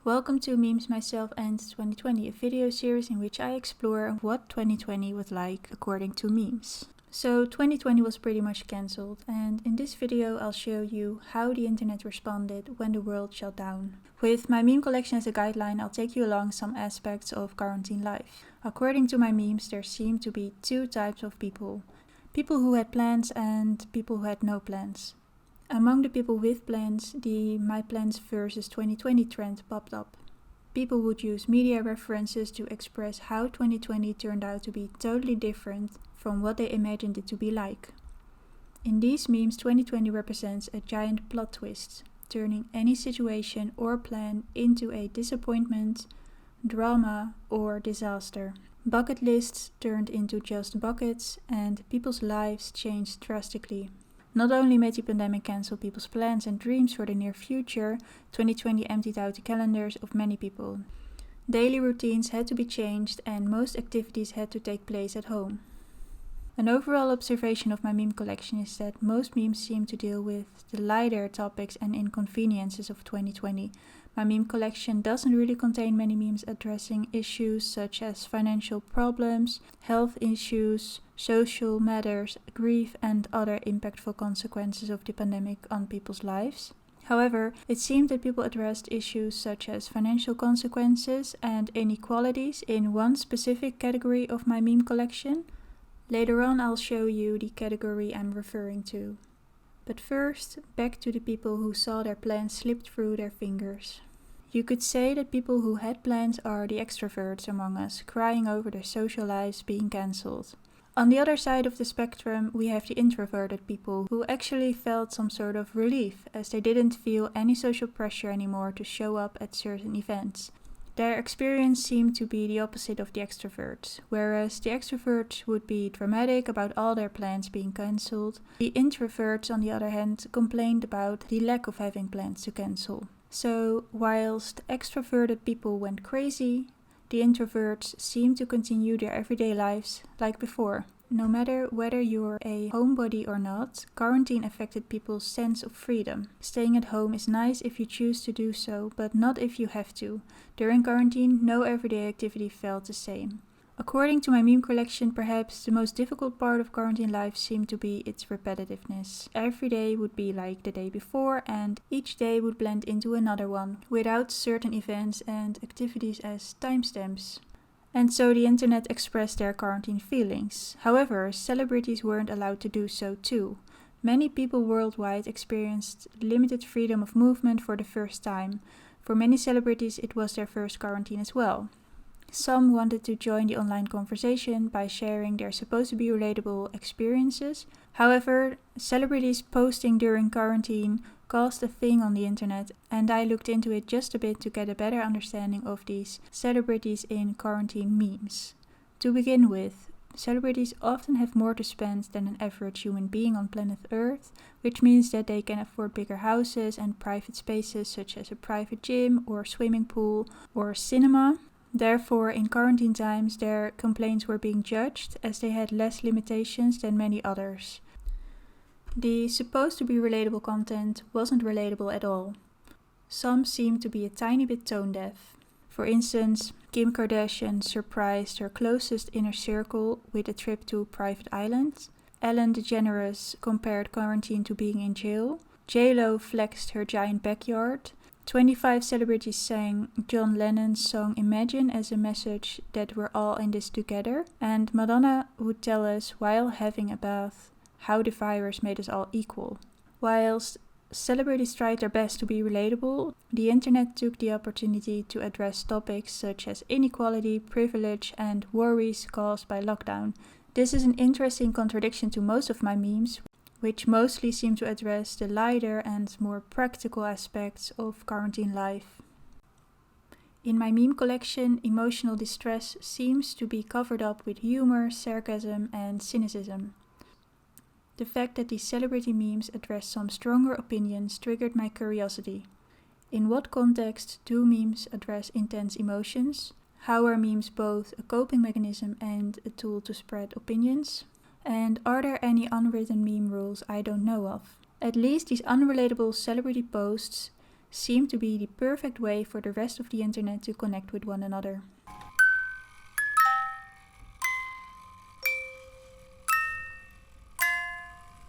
Welcome to Memes Myself and 2020, a video series in which I explore what 2020 was like according to memes. So 2020 was pretty much cancelled, and in this video I'll show you how the internet responded when the world shut down. With my meme collection as a guideline, I'll take you along some aspects of quarantine life. According to my memes, there seem to be two types of people. People who had plans and people who had no plans. Among the people with plans, the myplans versus 2020 trend popped up. People would use media references to express how 2020 turned out to be totally different from what they imagined it to be like. In these memes, 2020 represents a giant plot twist, turning any situation or plan into a disappointment, drama, or disaster. Bucket lists turned into just buckets, and people's lives changed drastically. Not only made the pandemic cancel people's plans and dreams for the near future, 2020 emptied out the calendars of many people. Daily routines had to be changed and most activities had to take place at home. An overall observation of my meme collection is that most memes seem to deal with the lighter topics and inconveniences of 2020. My meme collection doesn't really contain many memes addressing issues such as financial problems, health issues, social matters, grief, and other impactful consequences of the pandemic on people's lives. However, it seemed that people addressed issues such as financial consequences and inequalities in one specific category of my meme collection. Later on, I'll show you the category I'm referring to. But first, back to the people who saw their plans slip through their fingers. You could say that people who had plans are the extroverts among us, crying over their social lives being cancelled. On the other side of the spectrum, we have the introverted people who actually felt some sort of relief, as they didn't feel any social pressure anymore to show up at certain events. Their experience seemed to be the opposite of the extroverts. Whereas the extroverts would be dramatic about all their plans being cancelled, the introverts, on the other hand, complained about the lack of having plans to cancel. So, whilst extroverted people went crazy, the introverts seemed to continue their everyday lives like before. No matter whether you're a homebody or not, quarantine affected people's sense of freedom. Staying at home is nice if you choose to do so, but not if you have to. During quarantine, no everyday activity felt the same. According to my meme collection, perhaps the most difficult part of quarantine life seemed to be its repetitiveness. Every day would be like the day before, and each day would blend into another one, without certain events and activities as timestamps. And so the internet expressed their quarantine feelings. However, celebrities weren't allowed to do so too. Many people worldwide experienced limited freedom of movement for the first time. For many celebrities, it was their first quarantine as well. Some wanted to join the online conversation by sharing their supposed to be relatable experiences. However, celebrities posting during quarantine caused a thing on the internet, and I looked into it just a bit to get a better understanding of these celebrities in quarantine memes. To begin with, celebrities often have more to spend than an average human being on planet Earth, which means that they can afford bigger houses and private spaces such as a private gym or swimming pool or cinema. Therefore, in quarantine times, their complaints were being judged as they had less limitations than many others. The supposed to be relatable content wasn't relatable at all. Some seemed to be a tiny bit tone deaf. For instance, Kim Kardashian surprised her closest inner circle with a trip to a private island. Ellen DeGeneres compared quarantine to being in jail. J-Lo flexed her giant backyard. 25 celebrities sang John Lennon's song Imagine as a message that we're all in this together. And Madonna would tell us while having a bath how the virus made us all equal. Whilst celebrities tried their best to be relatable, the internet took the opportunity to address topics such as inequality, privilege, and worries caused by lockdown. This is an interesting contradiction to most of my memes, which mostly seem to address the lighter and more practical aspects of quarantine life. In my meme collection, emotional distress seems to be covered up with humor, sarcasm, and cynicism. The fact that these celebrity memes address some stronger opinions triggered my curiosity. In what context do memes address intense emotions? How are memes both a coping mechanism and a tool to spread opinions? And are there any unwritten meme rules I don't know of? At least these unrelatable celebrity posts seemed to be the perfect way for the rest of the internet to connect with one another.